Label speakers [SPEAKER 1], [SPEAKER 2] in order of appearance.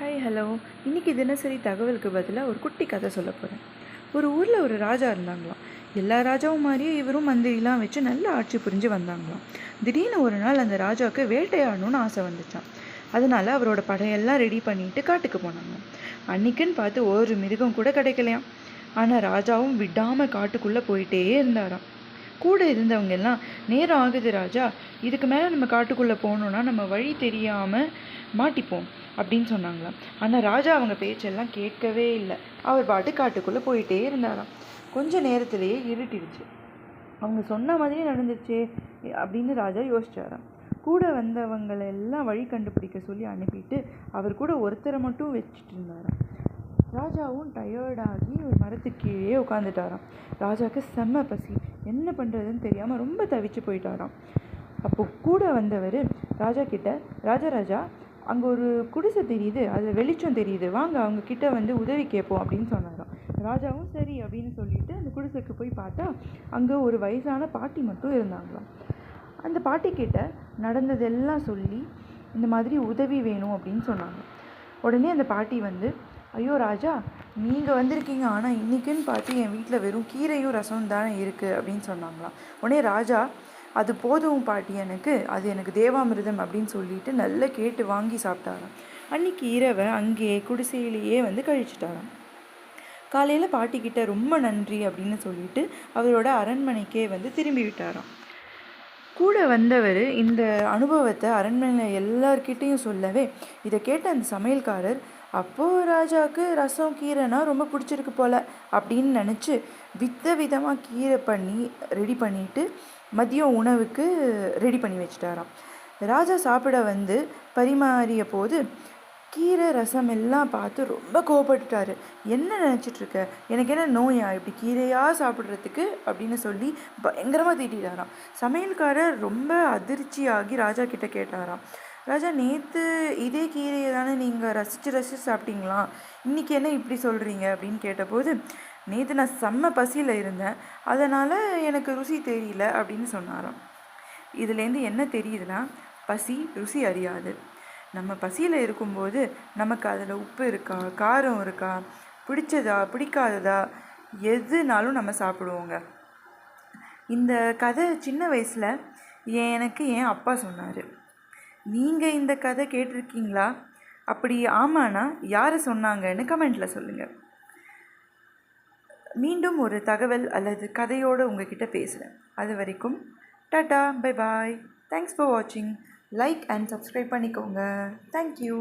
[SPEAKER 1] Hi hello. இன்றைக்கி தினசரி தகவலுக்கு பதிலாக ஒரு குட்டி கதை சொல்ல போகிறேன். ஒரு ஊரில் ஒரு ராஜா இருந்தாங்களாம். எல்லா ராஜாவும் மாதிரியே இவரும் மந்திரிலாம் வச்சு நல்ல ஆட்சி புரிஞ்சு வந்தாங்களாம். திடீர்னு ஒரு நாள் அந்த ராஜாவுக்கு வேட்டையாடணும்னு ஆசை வந்துச்சான். அதனால் அவரோட படையெல்லாம் ரெடி பண்ணிட்டு காட்டுக்கு போனாங்க. அன்னைக்குன்னு பார்த்து ஒரு மிருகம் கூட கிடைக்கலையாம். ஆனால் ராஜாவும் விடாமல் காட்டுக்குள்ளே போயிட்டே இருந்தாராம். கூட இருந்தவங்க எல்லாம், நேரம் ஆகுது ராஜா, இதுக்கு மேலே நம்ம காட்டுக்குள்ளே போகணுன்னா நம்ம வழி தெரியாமல் மாட்டிப்போம் அப்படின்னு சொன்னாங்களாம். ஆனால் ராஜா அவங்க பேச்செல்லாம் கேட்கவே இல்லை. அவர் பாட்டு காட்டுக்குள்ளே போயிட்டே இருந்தாராம். கொஞ்ச நேரத்திலேயே இருட்டிடுச்சு. அவங்க சொன்ன மாதிரியே நடந்துச்சு அப்படின்னு ராஜா யோசிச்சாராம். கூட வந்தவங்களெல்லாம் வழி கண்டுபிடிக்க சொல்லி அனுப்பிட்டு அவர் கூட ஒருத்தரை மட்டும் வச்சுட்டு இருந்தாராம். ராஜாவும் டயர்டாகி ஒரு மரத்துக்கு கீழே உட்காந்துட்டாராம். ராஜாவுக்கு செம்ம பசி, என்ன பண்ணுறதுன்னு தெரியாமல் ரொம்ப தவிச்சு போயிட்டாராம். அப்போ கூட வந்தவர் ராஜா கிட்ட, ராஜா அங்கே ஒரு குடிசை தெரியுது, அதில் வெளிச்சம் தெரியுது, வாங்க அவங்க கிட்ட வந்து உதவி கேட்போம் அப்படின்னு சொன்னாராம். ராஜாவும் சரி அப்படின்னு சொல்லிட்டு அந்த குடிசைக்கு போய் பார்த்தா அங்கே ஒரு வயசான பாட்டி மட்டும் இருந்தாங்களாம். அந்த பாட்டி கிட்ட நடந்ததெல்லாம் சொல்லி இந்த மாதிரி உதவி வேணும் அப்படின்னு சொன்னாங்க. உடனே அந்த பாட்டி வந்து, ஐயோ ராஜா, நீங்கள் வந்திருக்கீங்க, ஆனால் இன்றைக்குன்னு பார்த்து என் வீட்டில் வெறும் கீரையும் ரசம் தானே இருக்குது அப்படின்னு சொன்னாங்களாம். உடனே ராஜா, அது போதும் பாட்டி, அது எனக்கு தேவாமிர்தம் அப்படின்னு சொல்லிட்டு நல்லா கேட்டு வாங்கி சாப்பிட்டாராம். அன்றைக்கி இரவை அங்கேயே குடிசையிலேயே வந்து கழிச்சிட்டாராம். காலையில் பாட்டிக்கிட்ட ரொம்ப நன்றி அப்படின்னு சொல்லிட்டு அவரோட அரண்மனைக்கே வந்து திரும்பி விட்டாராம். கூட வந்தவர் இந்த அனுபவத்தை அரண்மனையில் எல்லார்கிட்டையும் சொல்லவே இதை கேட்ட அந்த சமையல்காரர், அப்போது ராஜாவுக்கு ரசம் கீரைனா ரொம்ப பிடிச்சிருக்கு போல் அப்படின்னு நினச்சி விதமாக கீரை பண்ணி ரெடி பண்ணிவிட்டு மதியம் உணவுக்கு ரெடி பண்ணி வச்சிட்டாராம். ராஜா சாப்பிட வந்து பரிமாறிய போது கீரை ரசம் எல்லாம் பார்த்து ரொம்ப கோவப்பட்டுட்டாரு. என்ன நினச்சிட்ருக்க, எனக்கு என்ன நோயா இப்படி கீரையாக சாப்பிட்றதுக்கு அப்படின்னு சொல்லி பயங்கரமாக திட்டாராம். சமையல்காரர் ரொம்ப அதிர்ச்சியாகி ராஜா கிட்ட கேட்டாராம், ராஜா, நேற்று இதே கீரையை தானே நீங்கள் ரசித்து சாப்பிட்டீங்களா, இன்றைக்கி என்ன இப்படி சொல்கிறீங்க அப்படின்னு கேட்டபோது, நேற்று நான் செம்ம பசியில் இருந்தேன், அதனால் எனக்கு ருசி தெரியல அப்படின்னு சொன்னாராம். இதுலேருந்து என்ன தெரியுதுன்னா, பசி ருசி அறியாது. நம்ம பசியில் இருக்கும்போது நமக்கு அதில் உப்பு இருக்கா, காரம் இருக்கா, பிடிச்சதா பிடிக்காததா எதுனாலும் நம்ம சாப்பிடுவோங்க. இந்த கதை சின்ன வயசில் எனக்கு என் அப்பா சொன்னார். நீங்கள் இந்த கதை கேட்டிருக்கீங்களா? அப்படி ஆமாண்ணா யார் சொன்னாங்கன்னு கமெண்ட்டில் சொல்லுங்கள். மீண்டும் ஒரு தகவல் அல்லது கதையோடு உங்ககிட்ட பேசுகிறேன். அது வரைக்கும் tata, bye bye, thanks for வாட்சிங். லைக் அண்ட் சப்ஸ்கிரைப் பண்ணிக்கோங்க. தேங்க்யூ.